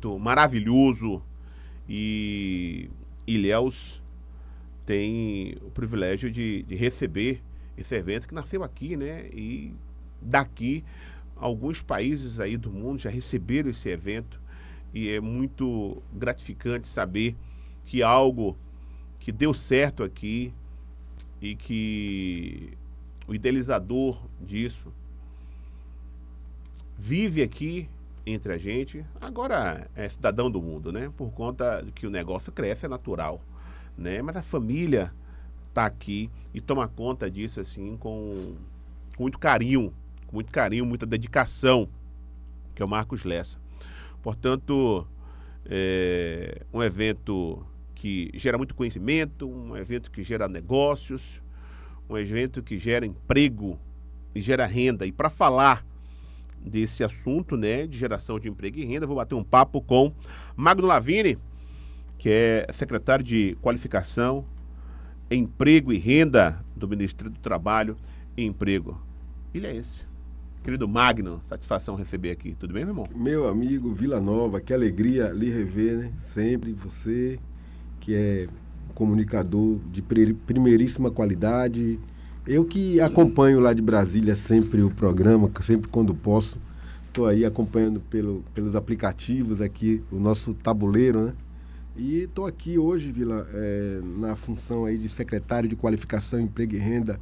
evento maravilhoso e Ilhéus tem o privilégio de receber esse evento que nasceu aqui, né? E daqui, alguns países aí do mundo já receberam esse evento e é muito gratificante saber que algo que deu certo aqui e que o idealizador disso vive aqui entre a gente, agora é cidadão do mundo, né? Por conta de que o negócio cresce, é natural, né? Mas a família tá aqui e toma conta disso assim com muito carinho, muita dedicação, que é o Marcos Lessa. Portanto, é um evento que gera muito conhecimento, um evento que gera negócios, um evento que gera emprego e gera renda. E para falar desse assunto, né, de geração de emprego e renda, vou bater um papo com Magno Lavini, que é secretário de Qualificação, Emprego e Renda do Ministério do Trabalho e Emprego. Ele é esse. Querido Magno, satisfação receber aqui. Tudo bem, meu irmão? Meu amigo Vila Nova, que alegria lhe rever, né? Sempre você, que é comunicador de primeiríssima qualidade. Eu que acompanho lá de Brasília sempre o programa, sempre quando posso. Estou aí acompanhando pelos aplicativos aqui, o nosso tabuleiro, né? E estou aqui hoje, Vila, na função aí de secretário de Qualificação, Emprego e Renda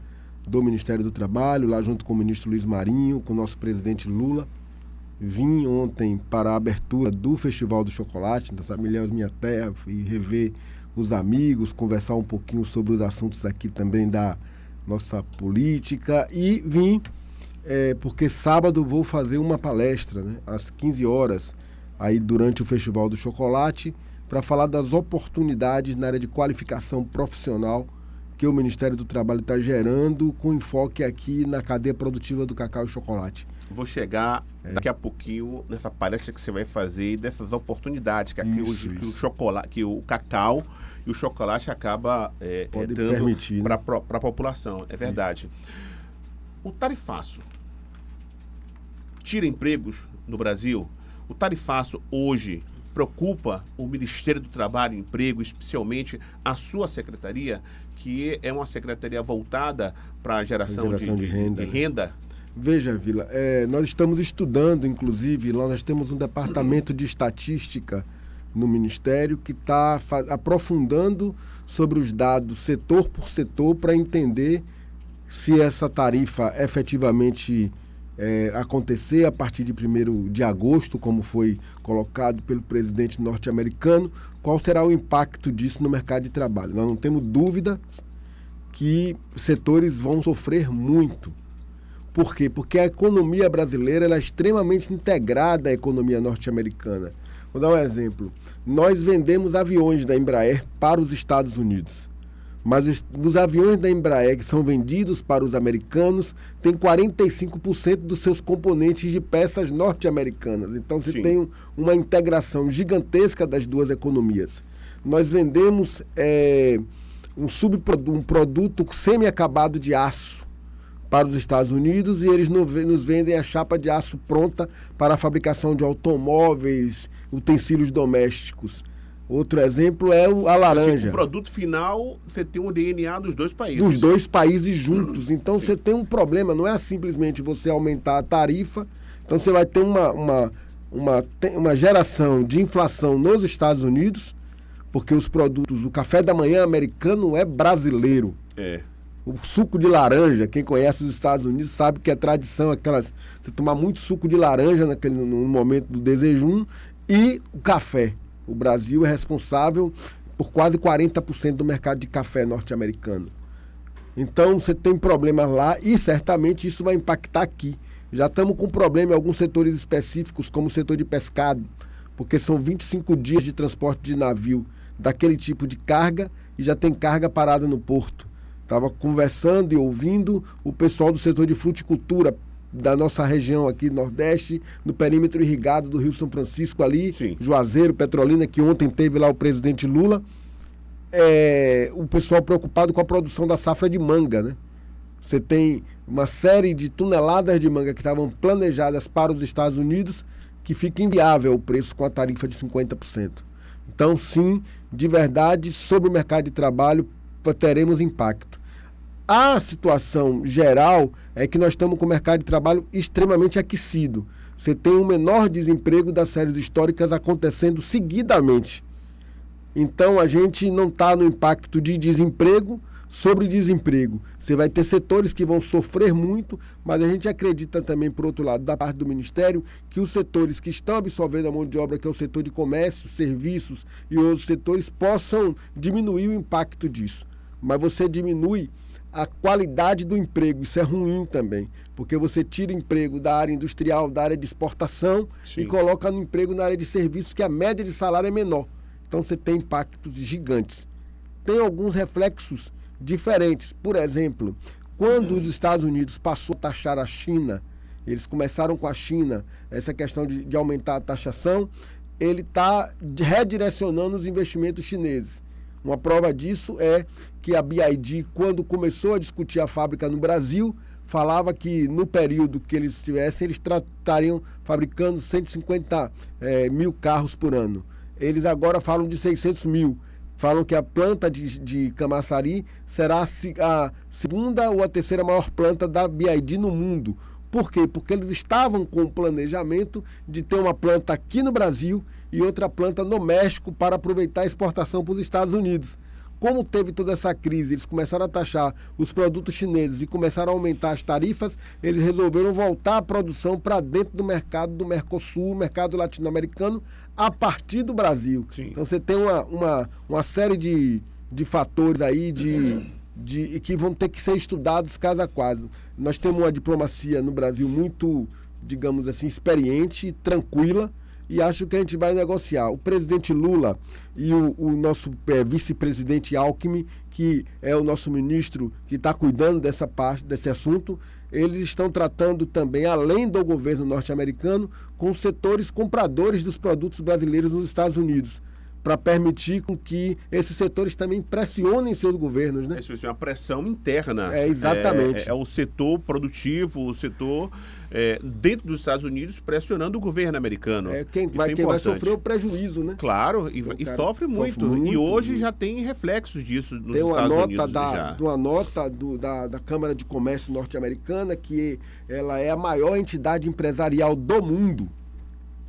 do Ministério do Trabalho, lá junto com o ministro Luiz Marinho, com o nosso presidente Lula. Vim ontem para a abertura do Festival do Chocolate, então, sabe, Ilhéus Minha Terra, fui rever os amigos, conversar um pouquinho sobre os assuntos aqui também da nossa política, e vim porque sábado vou fazer uma palestra, né, às 15 horas, aí durante o Festival do Chocolate, para falar das oportunidades na área de qualificação profissional que o Ministério do Trabalho está gerando, com enfoque aqui na cadeia produtiva do cacau e chocolate. Vou chegar daqui a pouquinho nessa palestra que você vai fazer dessas oportunidades que aqui que o chocolate, que o cacau e o chocolate acaba dando para a população. É verdade. O tarifaço tira empregos no Brasil? O tarifaço hoje preocupa o Ministério do Trabalho e Emprego, especialmente a sua secretaria, que é uma secretaria voltada para a geração de renda? Veja, Vila, nós estamos estudando, inclusive, lá nós temos um departamento de estatística no Ministério que está aprofundando sobre os dados setor por setor para entender se essa tarifa efetivamente acontecer a partir de 1º de agosto, como foi colocado pelo presidente norte-americano, qual será o impacto disso no mercado de trabalho. Nós não temos dúvida que setores vão sofrer muito. Por quê? Porque a economia brasileira ela é extremamente integrada à economia norte-americana. Vou dar um exemplo. Nós vendemos aviões da Embraer para os Estados Unidos. Mas os aviões da Embraer que são vendidos para os americanos têm 45% dos seus componentes de peças norte-americanas. Então você tem uma integração gigantesca das duas economias. Nós vendemos um produto semi-acabado de aço para os Estados Unidos e eles nos vendem a chapa de aço pronta para a fabricação de automóveis, utensílios domésticos. Outro exemplo é a laranja. O produto final, você tem um DNA dos dois países. Dos dois países juntos. Então, você tem um problema. Não é simplesmente você aumentar a tarifa. Então, você vai ter uma geração de inflação nos Estados Unidos, porque os produtos, o café da manhã americano é brasileiro. O suco de laranja, quem conhece os Estados Unidos sabe que é tradição, você tomar muito suco de laranja no momento do desejum, e o café. O Brasil é responsável por quase 40% do mercado de café norte-americano. Então, você tem problemas lá e certamente isso vai impactar aqui. Já estamos com problema em alguns setores específicos, como o setor de pescado, porque são 25 dias de transporte de navio daquele tipo de carga e já tem carga parada no porto. Estava conversando e ouvindo o pessoal do setor de fruticultura da nossa região aqui, Nordeste, no perímetro irrigado do Rio São Francisco ali, Juazeiro, Petrolina, que ontem teve lá o presidente Lula, o pessoal preocupado com a produção da safra de manga, né? Você tem uma série de toneladas de manga que estavam planejadas para os Estados Unidos, que fica inviável o preço com a tarifa de 50%. Então, sim, de verdade, sobre o mercado de trabalho, teremos impacto. A situação geral é que nós estamos com o mercado de trabalho extremamente aquecido. Você tem o menor desemprego das séries históricas acontecendo seguidamente. Então, a gente não está no impacto de desemprego sobre desemprego. Você vai ter setores que vão sofrer muito, mas a gente acredita também, por outro lado, da parte do Ministério, que os setores que estão absorvendo a mão de obra, que é o setor de comércio, serviços e outros setores, possam diminuir o impacto disso. Mas você diminui a qualidade do emprego, isso é ruim também, porque você tira emprego da área industrial, da área de exportação, sim, e coloca no emprego na área de serviços, que a média de salário é menor. Então você tem impactos gigantes. Tem alguns reflexos diferentes. Por exemplo, quando os Estados Unidos passou a taxar a China, eles começaram com a China, essa questão de aumentar a taxação, ele está redirecionando os investimentos chineses. Uma prova disso é que a BYD, quando começou a discutir a fábrica no Brasil, falava que no período que eles estivessem, eles estariam fabricando 150 mil carros por ano. Eles agora falam de 600 mil. Falam que a planta de Camaçari será a segunda ou a terceira maior planta da BYD no mundo. Por quê? Porque eles estavam com o planejamento de ter uma planta aqui no Brasil e outra planta no México para aproveitar a exportação para os Estados Unidos. Como teve toda essa crise, eles começaram a taxar os produtos chineses e começaram a aumentar as tarifas, eles resolveram voltar a produção para dentro do mercado do Mercosul, mercado latino-americano, a partir do Brasil. Sim. Então você tem uma série de fatores aí que vão ter que ser estudados caso a caso. Nós temos uma diplomacia no Brasil muito, digamos assim, experiente, tranquila, e acho que a gente vai negociar. O presidente Lula e o nosso vice-presidente Alckmin, que é o nosso ministro que está cuidando dessa parte, desse assunto, eles estão tratando também, além do governo norte-americano, com os setores compradores dos produtos brasileiros nos Estados Unidos, para permitir com que esses setores também pressionem seus governos, né? Isso é uma pressão interna. Exatamente. É o setor produtivo, o setor dentro dos Estados Unidos pressionando o governo americano. Quem vai sofrer o prejuízo, né? Claro, e sofre muito. E hoje já tem reflexos disso nos Estados Unidos. Tem uma nota da Câmara de Comércio norte-americana, que ela é a maior entidade empresarial do mundo,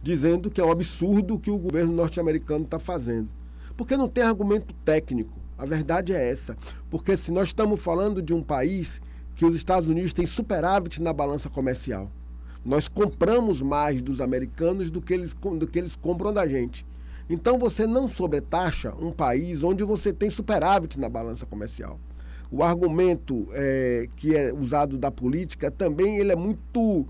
dizendo que é um absurdo o que o governo norte-americano está fazendo. Porque não tem argumento técnico. A verdade é essa. Porque se nós estamos falando de um país que os Estados Unidos têm superávit na balança comercial, nós compramos mais dos americanos do que eles compram da gente. Então você não sobretaxa um país onde você tem superávit na balança comercial. O argumento que é usado da política também ele é muito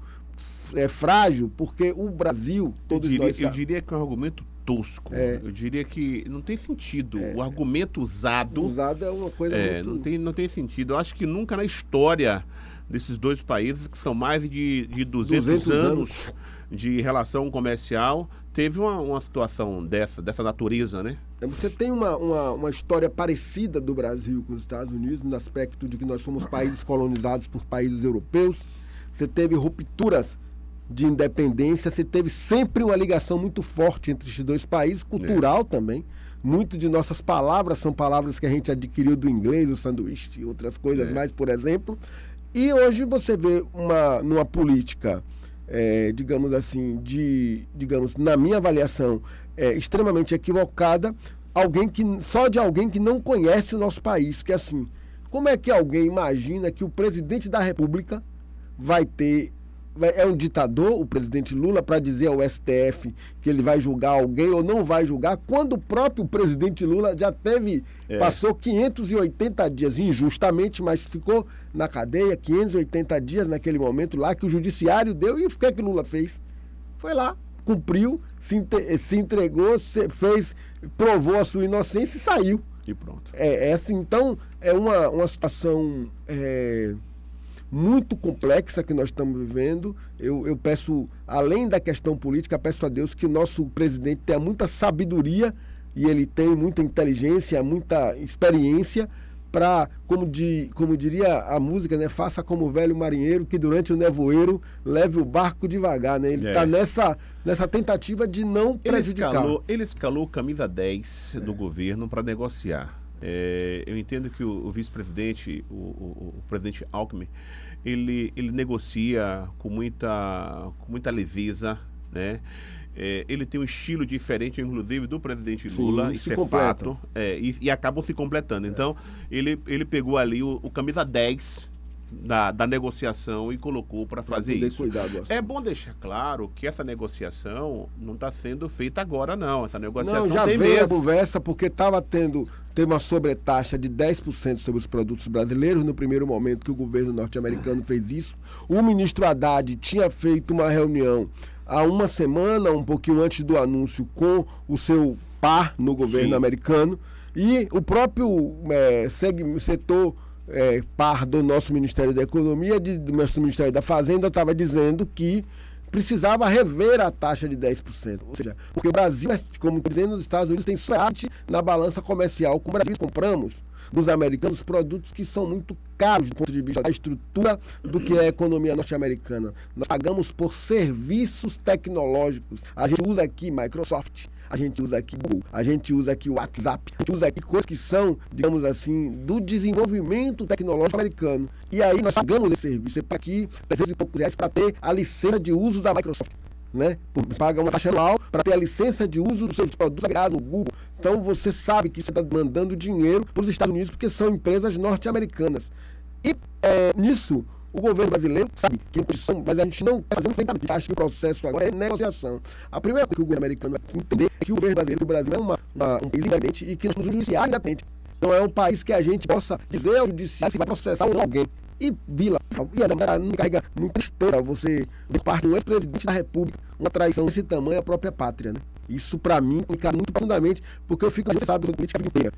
frágil, porque o Brasil, eu diria que é um argumento tosco. Eu diria que não tem sentido. O argumento usado é uma coisa muito... não tem sentido. Eu acho que nunca na história desses dois países, que são mais de 200 anos de relação comercial, teve uma situação dessa natureza, né? Você tem uma história parecida do Brasil com os Estados Unidos, no aspecto de que nós somos países colonizados por países europeus. Você teve rupturas de independência, você teve sempre uma ligação muito forte entre esses dois países, cultural também. Muito de nossas palavras são palavras que a gente adquiriu do inglês, o sanduíche e outras coisas mais, por exemplo. E hoje você vê numa política, digamos assim, na minha avaliação, extremamente equivocada, só de alguém que não conhece o nosso país. Que assim, como é que alguém imagina que o presidente da República é um ditador, o presidente Lula, para dizer ao STF que ele vai julgar alguém ou não vai julgar, quando o próprio presidente Lula já passou 580 dias, injustamente, mas ficou na cadeia 580 dias naquele momento lá, que o judiciário deu, e o que é que Lula fez? Foi lá, cumpriu, se entregou, provou a sua inocência e saiu. E pronto. Assim, então, é uma situação... muito complexa que nós estamos vivendo. Eu peço, além da questão política, peço a Deus que o nosso presidente tenha muita sabedoria, e ele tem muita inteligência, muita experiência, para, como diria a música, né? Faça como o velho marinheiro que durante o nevoeiro leve o barco devagar, né? Ele está nessa tentativa de não prejudicar. Ele escalou camisa 10 do governo para negociar. Eu entendo que o vice-presidente, o presidente Alckmin, ele negocia com muita leveza, né? Ele tem um estilo diferente, inclusive, do presidente Lula. Isso é fato. E acabam se completando. Então, ele pegou ali o camisa 10 da negociação e colocou para fazer isso. É bom deixar claro que essa negociação não está sendo feita agora, não. Essa negociação já tem veio meses. a conversa, porque estava tendo uma sobretaxa de 10% sobre os produtos brasileiros no primeiro momento que o governo norte-americano fez isso. O ministro Haddad tinha feito uma reunião há uma semana, um pouquinho antes do anúncio, com o seu par no governo americano, e o próprio setor par do nosso Ministério da Economia, do nosso Ministério da Fazenda, estava dizendo que precisava rever a taxa de 10%. Ou seja, porque o Brasil, como estou dizendo, os Estados Unidos têm sorte na balança comercial. Com o Brasil, compramos dos americanos produtos que são muito caros do ponto de vista da estrutura do que é a economia norte-americana. Nós pagamos por serviços tecnológicos. A gente usa aqui Microsoft, a gente usa aqui Google, a gente usa aqui WhatsApp, a gente usa aqui coisas que são, digamos assim, do desenvolvimento tecnológico americano. E aí nós pagamos esse serviço. Você paga aqui R$300 e poucos para ter a licença de uso da Microsoft, né? Paga uma taxa anual para ter a licença de uso dos seus produtos agregados no Google. Então você sabe que você está mandando dinheiro para os Estados Unidos porque são empresas norte-americanas. E nisso o governo brasileiro sabe que mas a gente não quer fazer um centavo. Acho que o processo agora é negociação. A primeira coisa que o governo americano vai entender é que o governo brasileiro, que o Brasil é um país independente e que nós temos um judiciário independente. Não é um país que a gente possa dizer ao judiciário se vai processar ou não alguém. E não carrega muita tristeza você ver parte de um ex-presidente da República uma traição desse tamanho à própria pátria, né? Isso pra mim me cai muito profundamente, porque eu fico, a gente sabe, com a política a vida inteira.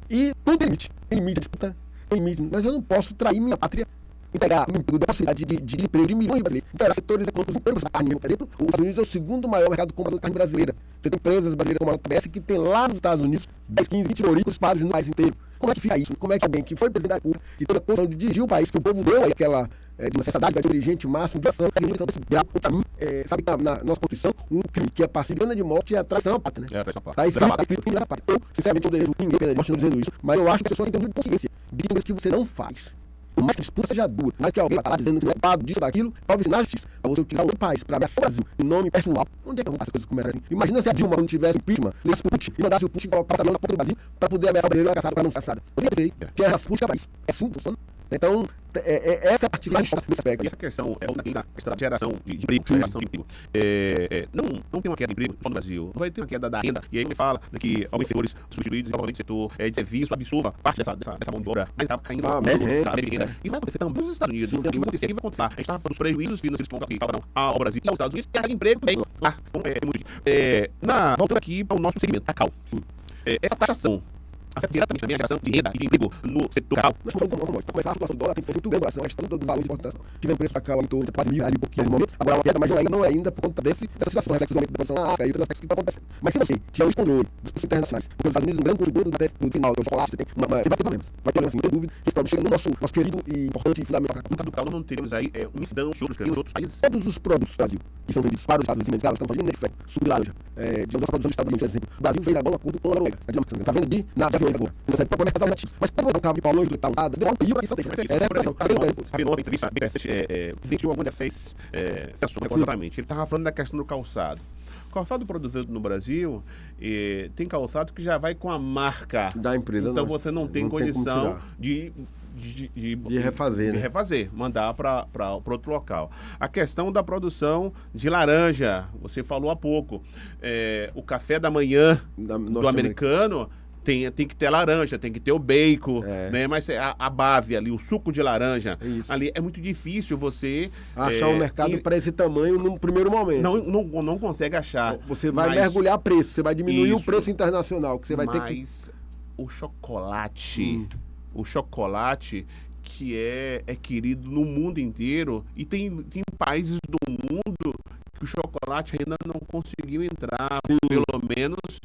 E não tem limite a disputa, tem limite, mas eu não posso trair minha pátria e pegar um emprego da possibilidade de emprego de milhões de brasileiros. Então, setores econômicos, empregos da carne, por exemplo, os Estados Unidos é o segundo maior mercado comprador de carne brasileira. Você tem empresas brasileiras como a JBS que tem lá nos Estados Unidos 10, 15, 20 frigoríficos parados no país inteiro. Como é que fica isso? Como é que alguém que foi presidente da República e toda a condição de dirigir o país, que o povo deu aquela de necessidade, vai ser dirigente máximo de ação, desse grau, para mim, sabe que na nossa Constituição, um crime que é passivo de pena de morte é a traição à pátria, né? Está escrito crime da pátria. Eu, sinceramente, eu desejo ninguém pena de morte, não dizendo isso, mas eu acho que a pessoa tem que ter muita consciência de que que você não faz. Por mais que a disputa seja dura, mais que alguém vai estar lá dizendo que não é pago disso, daquilo, para você na justiça, para você utilizar o país, para ameaçar o Brasil, em nome pessoal. Onde é que eu vou fazer coisas como essa? Imagina se a Dilma não tivesse impeachment, lesse pro Putin, e mandasse o Putin colocar o avião na porta do Brasil, para poder ameaçar o brasileiro e caçada para não ser caçada. Poderia ter feito. Tinha raça política para isso. É assim que funciona. Então, essa é a parte que a gente desse aspecto. E essa questão da geração de emprego, geração de emprego. Não tem uma queda de emprego só no Brasil. Não vai ter uma queda da renda. E aí me fala que alguns setores substituídos, provavelmente setor de serviço, absorva parte dessa mão de obra, mas está caindo na renda. E vai acontecer também nos Estados Unidos. O que vai acontecer? A gente estava falando dos prejuízos financeiros que estavam ao Brasil e aos Estados Unidos, tem emprego também lá. Então, voltando aqui para o nosso segmento, cacau. Essa taxação afeta diretamente a minha geração de renda e de emprego no setor cacau. Mas para começar a situação do dólar, tem que ser muito grande a questão do valor de importação. Tivemos preço da cacau em torno de quase 1.000 ali um pouquinho no momento. Agora uma queda, mas não é ainda por conta dessa situação, reflexo do aumento da produção na África e outros aspectos que estão acontecendo. Mas se você tiver um controle dos preços internacionais, porque os Estados Unidos, um grande contributo do final, do chocolate, você vai ter problemas. Vai ter problemas, sem dúvida, que esse produto chega no nosso querido e importante e fundamental cacau. No cacau não teremos aí um incidão de outros países. Todos os produtos do Brasil que são vendidos para os Estados Unidos, estamos falando de nefé, suco de laranja, de produção dos Estados Unidos, por exemplo. O Brasil fez agora um acordo com a Noruega. Está vendo de aviões agora. Você pode comer casal nativos. Mas quando um carro de Paulo e tal, deu um país, essa é a pressão. Rabinon, em entrevista, sentiu alguma dessas ações, exatamente. Ele estava falando da questão do calçado. O calçado produzido no Brasil tem calçado que já vai com a marca da empresa. Então você não tem condição de refazer, de refazer, mandar para outro local. A questão da produção de laranja, você falou há pouco. O café da manhã do americano tem que ter laranja, tem que ter o bacon, né? Mas a base ali, o suco de laranja, ali é muito difícil você achar um mercado para esse tamanho no primeiro momento. Não consegue achar. Você vai mergulhar preço, você vai diminuir o preço internacional que você vai ter que... Mas o chocolate que é querido no mundo inteiro, e tem países do mundo que o chocolate ainda não conseguiu entrar, pelo menos,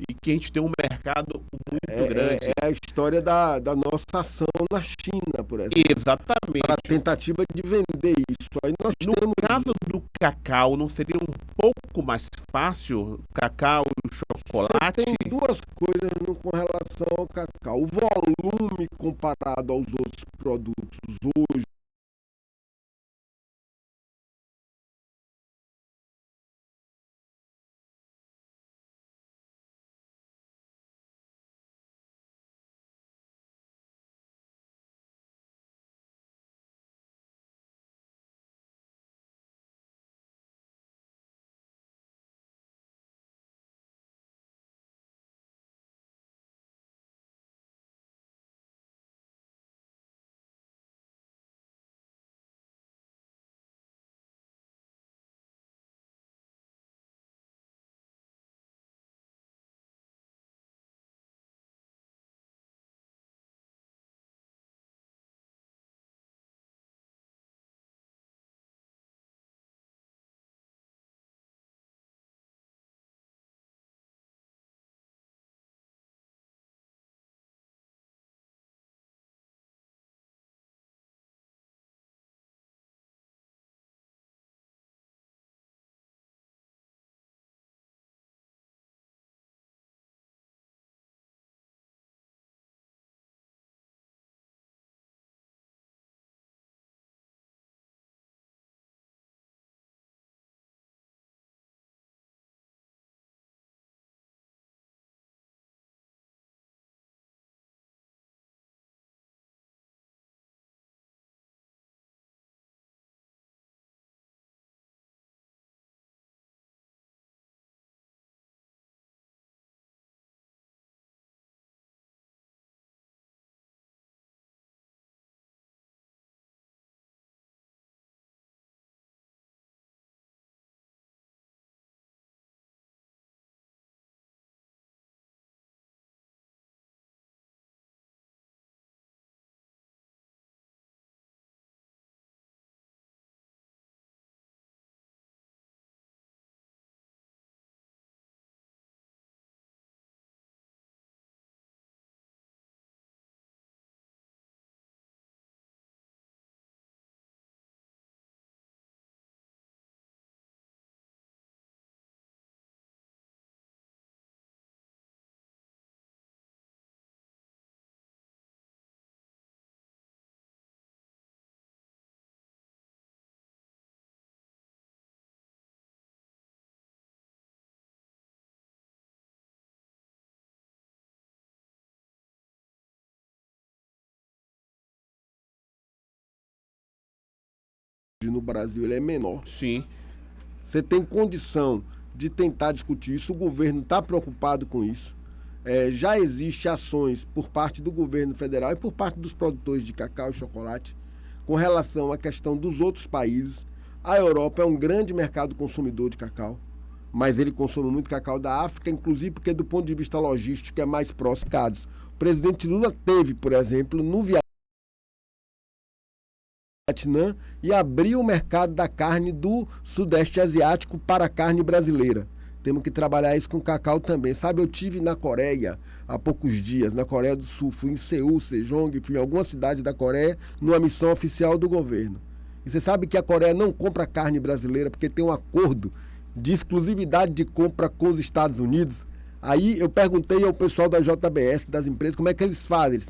e que a gente tem um mercado muito grande. É a história da nossa ação na China, por exemplo. Exatamente. A tentativa de vender isso. Aí nós No temos... caso do cacau, não seria um pouco mais fácil, cacau e o chocolate? Tem duas coisas com relação ao cacau. O volume comparado aos outros produtos hoje, no Brasil ele é menor. Sim. Você tem condição de tentar discutir isso, o governo está preocupado com isso. Já existem ações por parte do governo federal e por parte dos produtores de cacau e chocolate com relação à questão dos outros países. A Europa é um grande mercado consumidor de cacau, mas ele consome muito cacau da África, inclusive porque do ponto de vista logístico é mais próximo. O presidente Lula teve, por exemplo, no Vietnã e abriu o mercado da carne do Sudeste Asiático para a carne brasileira. Temos que trabalhar isso com cacau também. Sabe, eu tive na Coreia há poucos dias, na Coreia do Sul, fui em Seul, Sejong, fui em alguma cidade da Coreia, numa missão oficial do governo. E você sabe que a Coreia não compra carne brasileira porque tem um acordo de exclusividade de compra com os Estados Unidos. Aí eu perguntei ao pessoal da JBS, das empresas, como é que eles fazem.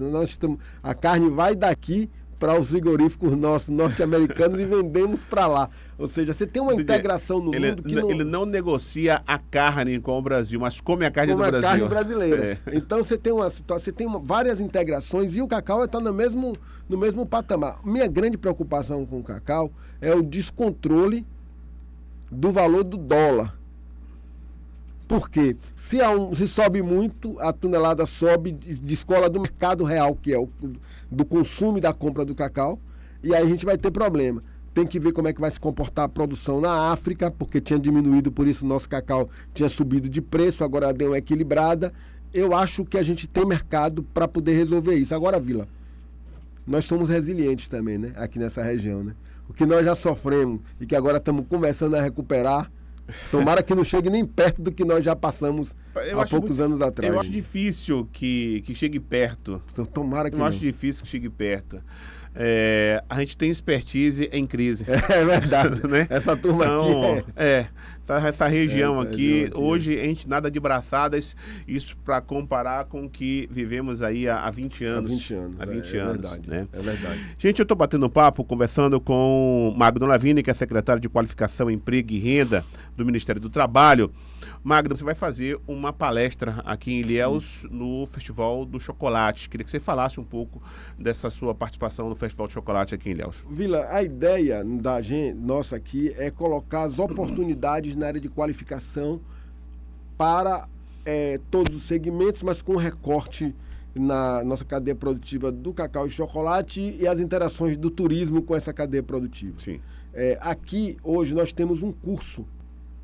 A carne vai daqui para os frigoríficos nossos norte-americanos e vendemos para lá. Ou seja, você tem uma integração no mundo que não... Ele não negocia a carne com o Brasil, mas come a carne do Brasil. Come a carne brasileira. Então você tem várias integrações e o cacau está no mesmo patamar. Minha grande preocupação com o cacau é o descontrole do valor do dólar. Porque se sobe muito, a tonelada sobe, descola do mercado real, que é do consumo e da compra do cacau, e aí a gente vai ter problema. Tem que ver como é que vai se comportar a produção na África, porque tinha diminuído, por isso nosso cacau tinha subido de preço, agora deu uma equilibrada. Eu acho que a gente tem mercado para poder resolver isso. Agora, Vila, nós somos resilientes também, né? Aqui nessa região, né? O que nós já sofremos e que agora estamos começando a recuperar, Tomara que não chegue nem perto do que nós já passamos há poucos anos atrás. Eu acho difícil que chegue perto. Tomara que eu acho difícil que chegue perto. A gente tem expertise em crise. É verdade. Né? Essa turma então, aqui essa região aqui, hoje a gente nada de braçadas, isso para comparar com o que vivemos aí há 20 anos. Há 20 anos. Verdade, né? É verdade. Gente, eu estou batendo um papo, conversando com Magno Lavigne, que é secretário de Qualificação, Emprego e Renda do Ministério do Trabalho. Magno, você vai fazer uma palestra aqui em Ilhéus no Festival do Chocolate. Queria que você falasse um pouco dessa sua participação no Festival do Chocolate aqui em Ilhéus. Vila, a ideia da gente, nossa aqui é colocar as oportunidades na área de qualificação para todos os segmentos, mas com recorte na nossa cadeia produtiva do cacau e chocolate e as interações do turismo com essa cadeia produtiva. Sim. Aqui, hoje, nós temos um curso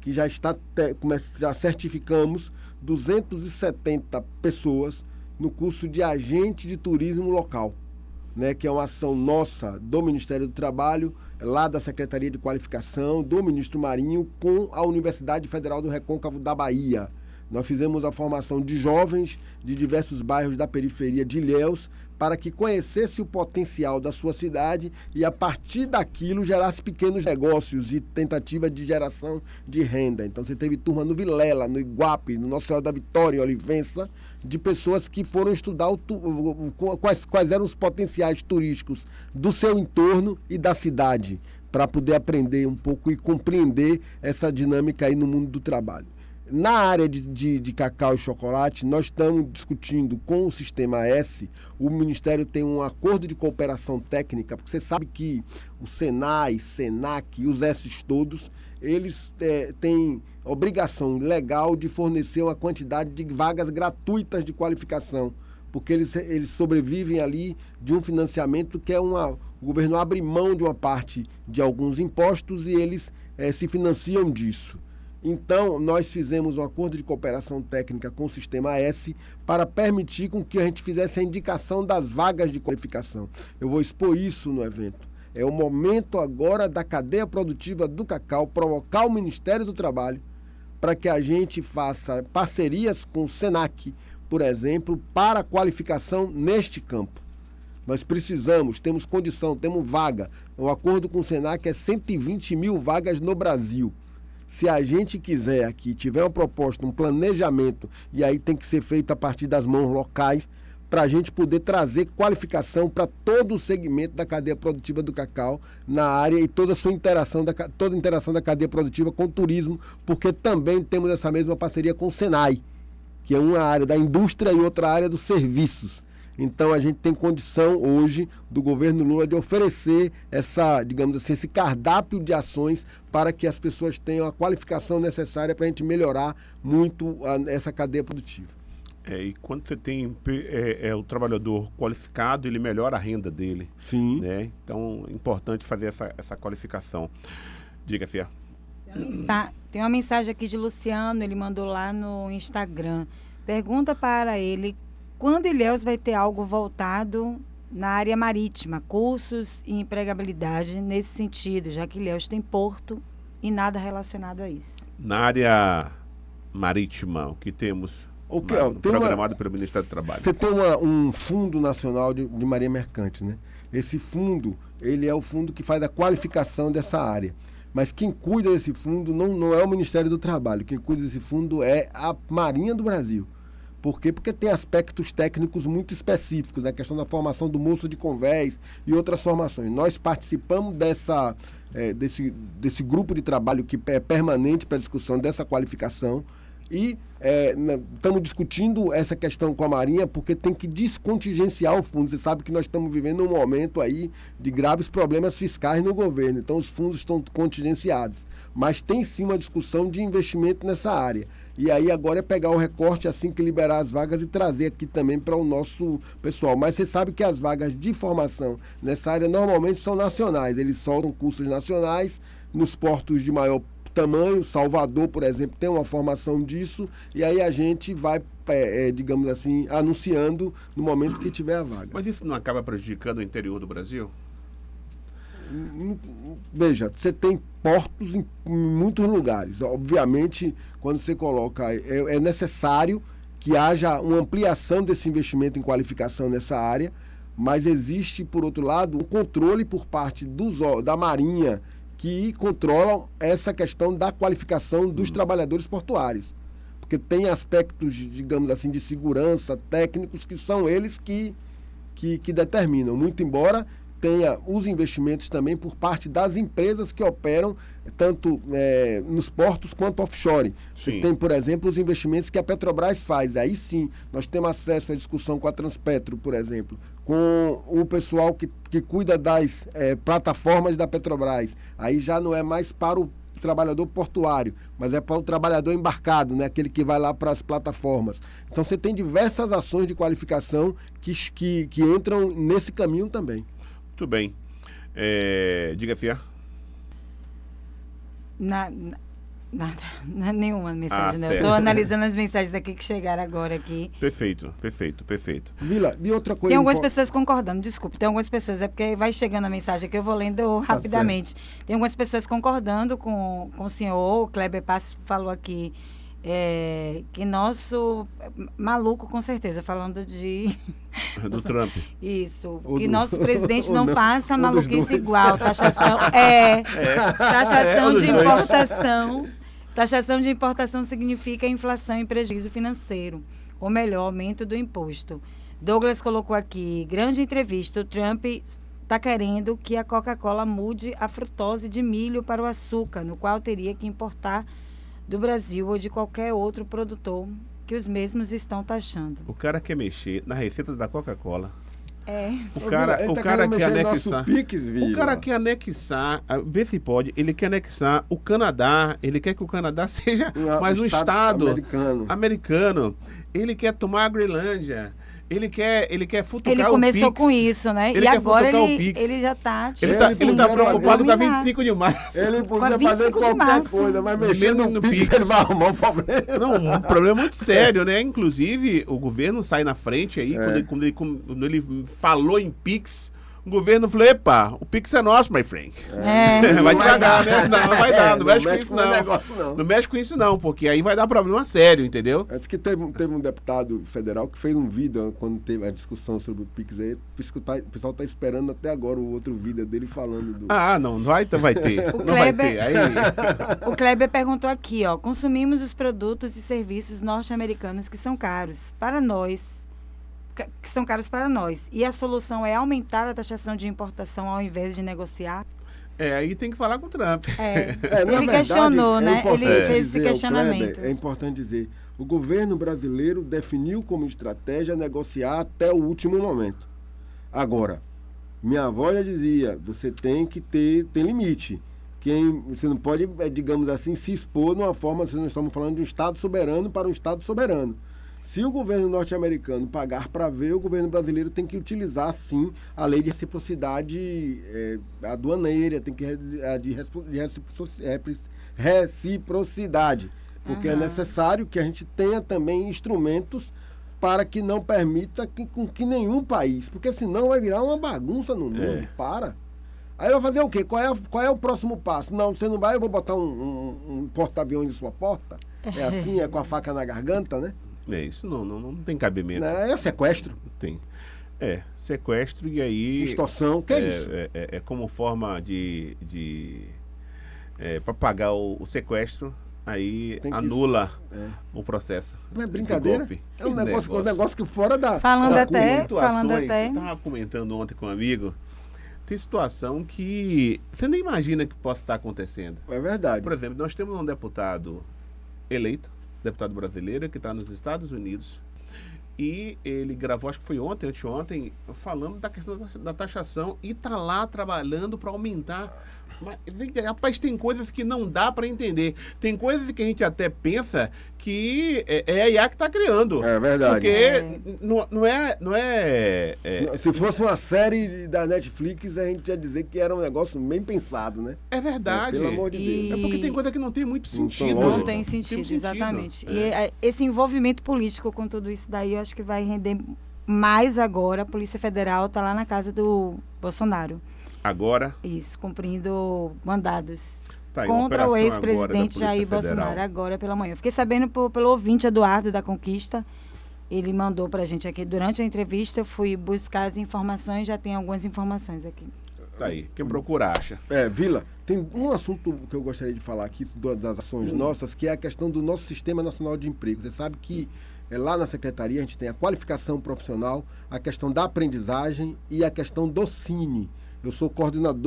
que já certificamos 270 pessoas no curso de agente de turismo local, né, que é uma ação nossa do Ministério do Trabalho, lá da Secretaria de Qualificação, do Ministro Marinho, com a Universidade Federal do Recôncavo da Bahia. Nós fizemos a formação de jovens de diversos bairros da periferia de Ilhéus para que conhecesse o potencial da sua cidade e, a partir daquilo, gerasse pequenos negócios e tentativa de geração de renda. Então, você teve turma no Vilela, no Iguape, no Nossa Senhora da Vitória, em Olivença, de pessoas que foram estudar quais eram os potenciais turísticos do seu entorno e da cidade, para poder aprender um pouco e compreender essa dinâmica aí no mundo do trabalho. Na área de cacau e chocolate, nós estamos discutindo com o Sistema S. O Ministério tem um acordo de cooperação técnica, porque você sabe que o Senai, Senac e os S's todos, eles têm obrigação legal de fornecer uma quantidade de vagas gratuitas de qualificação, porque eles sobrevivem ali de um financiamento que o governo abre mão de uma parte de alguns impostos e eles se financiam disso. Então, nós fizemos um acordo de cooperação técnica com o Sistema S para permitir com que a gente fizesse a indicação das vagas de qualificação. Eu vou expor isso no evento. É o momento agora da cadeia produtiva do cacau provocar o Ministério do Trabalho para que a gente faça parcerias com o Senac, por exemplo, para a qualificação neste campo. Nós temos condição, temos vaga. O acordo com o Senac é 120 mil vagas no Brasil. Se a gente quiser aqui, tiver uma proposta, um planejamento, e aí tem que ser feito a partir das mãos locais, para a gente poder trazer qualificação para todo o segmento da cadeia produtiva do cacau na área e toda a sua interação, toda a interação da cadeia produtiva com o turismo, porque também temos essa mesma parceria com o Senai, que é uma área da indústria e outra área dos serviços. Então, a gente tem condição hoje do governo Lula de oferecer digamos assim, esse cardápio de ações para que as pessoas tenham a qualificação necessária para a gente melhorar muito essa cadeia produtiva. E quando você tem o trabalhador qualificado, ele melhora a renda dele. Sim. Né? Então, é importante fazer essa qualificação. Diga, Fia. Tem uma mensagem aqui de Luciano, ele mandou lá no Instagram. Pergunta para ele quando Ilhéus vai ter algo voltado na área marítima, cursos e empregabilidade nesse sentido, já que Ilhéus tem porto e nada relacionado a isso. Na área marítima, o que temos programado pelo Ministério do Trabalho? Você tem um Fundo Nacional de Marinha Mercante, né? Esse fundo, ele é o fundo que faz a qualificação dessa área. Mas quem cuida desse fundo não é o Ministério do Trabalho, quem cuida desse fundo é a Marinha do Brasil. Por quê? Porque tem aspectos técnicos muito específicos, a questão da formação do moço de convés e outras formações. Nós participamos desse grupo de trabalho que é permanente para a discussão dessa qualificação e estamos discutindo essa questão com a Marinha porque tem que descontingenciar o fundo. Você sabe que nós estamos vivendo um momento aí de graves problemas fiscais no governo, então os fundos estão contingenciados. Mas tem sim uma discussão de investimento nessa área. E aí agora é pegar o recorte assim que liberar as vagas e trazer aqui também para o nosso pessoal. Mas você sabe que as vagas de formação nessa área normalmente são nacionais. Eles soltam cursos nacionais nos portos de maior tamanho. Salvador, por exemplo, tem uma formação disso. E aí a gente vai, digamos assim, anunciando no momento que tiver a vaga. Mas isso não acaba prejudicando o interior do Brasil? Veja, você tem portos em muitos lugares. Obviamente, quando você coloca, é necessário que haja uma ampliação desse investimento em qualificação nessa área, mas existe, por outro lado, um controle por parte da Marinha que controlam essa questão da qualificação dos trabalhadores portuários. Porque tem aspectos, digamos assim, de segurança, técnicos, que são eles que determinam. Muito embora tenha os investimentos também por parte das empresas que operam tanto nos portos quanto offshore. Você tem, por exemplo, os investimentos que a Petrobras faz. Aí sim, nós temos acesso à discussão com a Transpetro, por exemplo, com o pessoal que cuida das plataformas da Petrobras. Aí já não é mais para o trabalhador portuário, mas é para o trabalhador embarcado, né? Aquele que vai lá para as plataformas. Então você tem diversas ações de qualificação que entram nesse caminho também. Muito bem. Diga, Fia. Nada, nenhuma mensagem, né? Eu certo. estou analisando as mensagens aqui que chegaram agora aqui. Perfeito. Vila, e outra coisa... Tem algumas pessoas concordando, desculpe, tem algumas pessoas, é porque vai chegando a mensagem aqui, eu vou lendo rapidamente. Tem algumas pessoas concordando com o senhor, o Kleber Passos falou aqui, que nosso... Maluco, com certeza, falando de... Do Trump. Isso, que nosso presidente não faça maluquice igual, taxação... Taxação de importação... Taxação de importação significa inflação e prejuízo financeiro, ou melhor, aumento do imposto. Douglas colocou aqui, grande entrevista, o Trump está querendo que a Coca-Cola mude a frutose de milho para o açúcar, no qual teria que importar do Brasil ou de qualquer outro produtor que os mesmos estão taxando. O cara quer mexer na receita da Coca-Cola. O cara quer anexar. O cara quer anexar, vê se pode, ele quer anexar o Canadá, ele quer que o Canadá seja mais um estado americano. Ele quer tomar a Groenlândia. Ele quer futucar o Pix. Ele começou com isso, né? Ele e agora ele já está... Ele tá preocupado com a 25 de março. Ele podia fazer qualquer coisa, mas mexendo no Pix, ele vai arrumar um problema. Não, um problema muito sério, né? Inclusive, o governo sai na frente aí, quando ele falou em Pix, o governo falou, epa, o Pix é nosso, my friend. Vai devagar, né? Não vai dar, não mexe com isso não. Não mexe com isso não, porque aí vai dar problema sério, entendeu? Antes que teve um deputado federal que fez um vídeo, quando teve a discussão sobre o Pix aí, o pessoal está esperando até agora o outro vídeo dele falando do... Não vai ter. Vai ter. Aí... O Kleber perguntou aqui, consumimos os produtos e serviços norte-americanos que são caros para nós. E a solução é aumentar a taxação de importação ao invés de negociar? Aí tem que falar com o Trump. Ele questionou, né? Ele fez esse questionamento. Kleber, é importante dizer, o governo brasileiro definiu como estratégia negociar até o último momento. Agora, minha avó já dizia, você tem que tem limite. Você não pode, digamos assim, se expor de uma forma, nós estamos falando de um Estado soberano para um Estado soberano. Se o governo norte-americano pagar para ver, o governo brasileiro tem que utilizar, sim, a lei de reciprocidade aduaneira, tem que de reciprocidade, porque é necessário que a gente tenha também instrumentos para que não permita que nenhum país, porque senão vai virar uma bagunça no mundo, Aí vai fazer o quê? Qual é o próximo passo? Não, você não vai, eu vou botar um porta-aviões em sua porta? É assim, é com a faca na garganta, né? Isso não tem cabimento. É sequestro. Tem. Sequestro e aí... Extorsão, que é isso? É como forma para pagar o sequestro, aí anula o processo. Não é brincadeira? É um negócio que fora da... Falando Eu até... estava comentando ontem com um amigo, tem situação que você nem imagina que possa estar acontecendo. É verdade. Por exemplo, nós temos um deputado eleito, deputado brasileiro, que está nos Estados Unidos, e ele gravou, acho que foi anteontem, falando da questão da taxação, e está lá trabalhando para aumentar. Mas, rapaz, tem coisas que não dá para entender. Tem coisas que a gente até pensa que é a IA que está criando. É verdade. Porque não é... Se fosse uma série da Netflix, a gente ia dizer que era um negócio bem pensado, né? É verdade. Pelo amor de Deus. É porque tem coisa que não tem muito sentido. Não tem sentido, exatamente. E esse envolvimento político com tudo isso daí, eu acho que vai render mais agora. A Polícia Federal está lá na casa do Bolsonaro. Agora? Isso, cumprindo mandados. Tá aí, contra o operação ex-presidente agora da Jair Polícia Federal. Bolsonaro, agora pela manhã. Fiquei sabendo pelo ouvinte Eduardo da Conquista. Ele mandou pra gente aqui durante a entrevista. Eu fui buscar as informações, já tem algumas informações aqui. Tá aí. Quem procura, acha. Vila, tem um assunto que eu gostaria de falar aqui, das ações nossas, que é a questão do nosso Sistema Nacional de Emprego. Você sabe que lá na Secretaria a gente tem a qualificação profissional, a questão da aprendizagem e a questão do Cine. Eu sou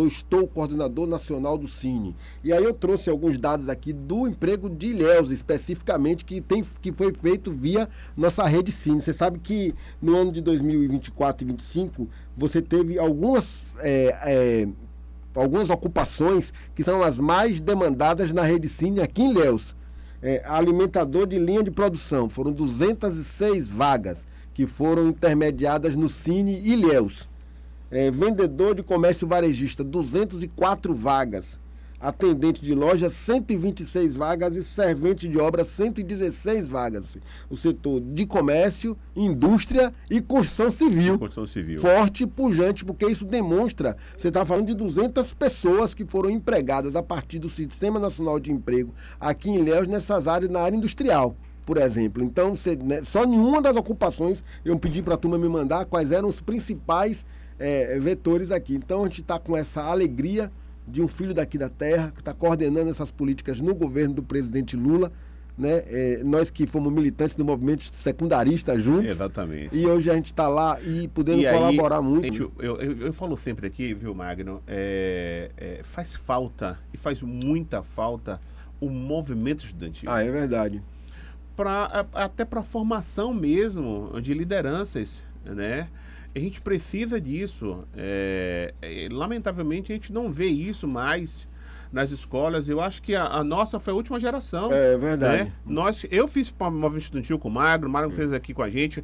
estou coordenador nacional do Cine. E aí eu trouxe alguns dados aqui do emprego de Ilhéus, especificamente, que foi feito via nossa rede Cine. Você sabe que no ano de 2024 e 2025, você teve algumas ocupações que são as mais demandadas na rede Cine aqui em Ilhéus. Alimentador de linha de produção, foram 206 vagas que foram intermediadas no Cine Ilhéus. Vendedor de comércio varejista, 204 vagas. Atendente de loja, 126 vagas. E servente de obra, 116 vagas. O setor de comércio, indústria e construção civil. Construção civil. Forte e pujante, porque isso demonstra, você está falando de 200 pessoas que foram empregadas a partir do Sistema Nacional de Emprego aqui em Ilhéus, nessas áreas, na área industrial, por exemplo. Então, só nenhuma das ocupações, eu pedi para a turma me mandar quais eram os principais vetores aqui. Então a gente está com essa alegria de um filho daqui da terra que está coordenando essas políticas no governo do presidente Lula, né? Nós que fomos militantes do movimento secundarista juntos. Exatamente. E hoje a gente está lá e podendo colaborar muito. Eu falo sempre aqui, viu, Magno, faz falta, e faz muita falta, o movimento estudantil. É verdade. Até para a formação mesmo de lideranças, né? A gente precisa disso. Lamentavelmente, a gente não vê isso mais nas escolas. Eu acho que a nossa foi a última geração. É verdade. Né? Eu fiz movimento estudantil com o Magno fez aqui com a gente,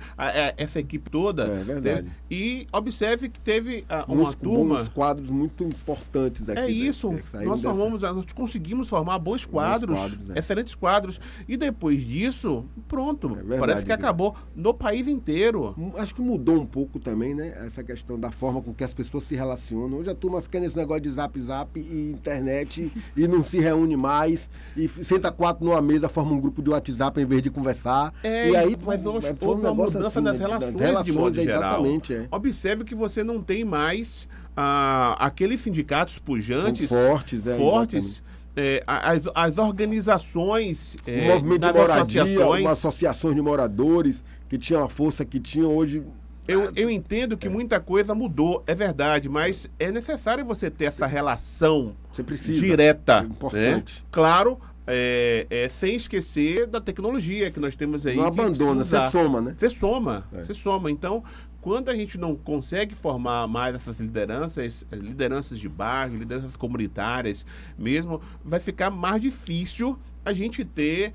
essa equipe toda. É verdade. E observe que teve uma turma... Bons quadros muito importantes aqui. Isso. Nós conseguimos formar bons quadros, excelentes quadros. E depois disso, pronto. Parece que acabou no país inteiro. Acho que mudou um pouco também, né? Essa questão da forma com que as pessoas se relacionam. Hoje a turma fica nesse negócio de zap e internet e não se reúne mais, e senta 4 numa mesa, forma um grupo de WhatsApp em vez de conversar. E aí mas hoje houve uma mudança assim, das relações de modo geral. Exatamente. Observe que você não tem mais aqueles sindicatos pujantes, fortes, as organizações, o movimento de moradia, uma associações de moradores que tinham a força que tinham hoje. Eu entendo que muita coisa mudou, é verdade, mas é necessário você ter essa relação direta. Importante. Né? Claro, sem esquecer da tecnologia que nós temos aí. Não abandona, você soma, né? Você soma. Então, quando a gente não consegue formar mais essas lideranças de bairro, lideranças comunitárias mesmo, vai ficar mais difícil a gente ter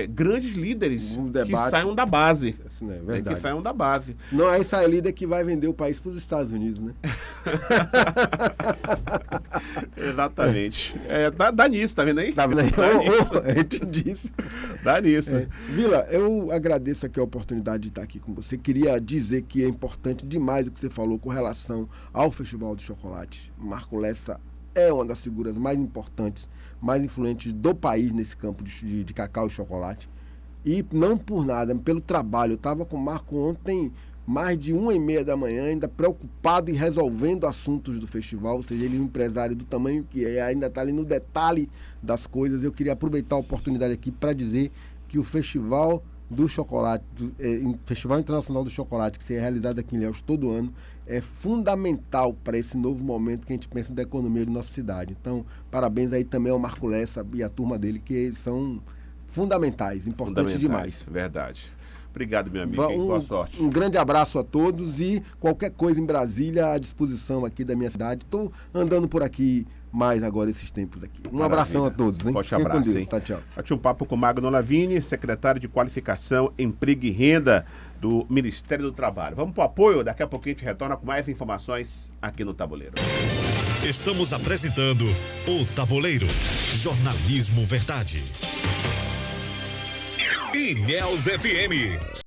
grandes líderes que saiam da base. Isso é verdade. Que saiam da base. Não é essa líder que vai vender o país para os Estados Unidos, né? Exatamente. Dá nisso, tá vendo aí? Tá vendo aí? A gente disse. Dá nisso. Vila, eu agradeço aqui a oportunidade de estar aqui com você. Queria dizer que é importante demais o que você falou com relação ao Festival do Chocolate. Marco Lessa é uma das figuras mais importantes, mais influentes do país nesse campo de cacau e chocolate. E não por nada, pelo trabalho. Eu estava com o Marco ontem, mais de 1h30 da manhã, ainda preocupado em resolvendo assuntos do festival. Ou seja, ele é um empresário do tamanho que ainda está ali no detalhe das coisas. Eu queria aproveitar a oportunidade aqui para dizer que o Festival do Chocolate, Festival Internacional do Chocolate, que será realizado aqui em Ilhéus todo ano, é fundamental para esse novo momento que a gente pensa da economia de nossa cidade. Então, parabéns aí também ao Marco Lessa e à turma dele, que eles são importantes demais. Verdade. Obrigado, meu amigo. Boa sorte. Um grande abraço a todos e qualquer coisa em Brasília à disposição aqui da minha cidade. Estou andando por aqui mais agora esses tempos aqui. Um abração a todos. Hein? Forte abraço. Deus, tá, tchau. Eu tinha um papo com o Magno Lavini, secretário de Qualificação, Emprego e Renda do Ministério do Trabalho. Vamos para o apoio, daqui a pouquinho a gente retorna com mais informações aqui no Tabuleiro. Estamos apresentando o Tabuleiro, jornalismo verdade. Ilhéus FM.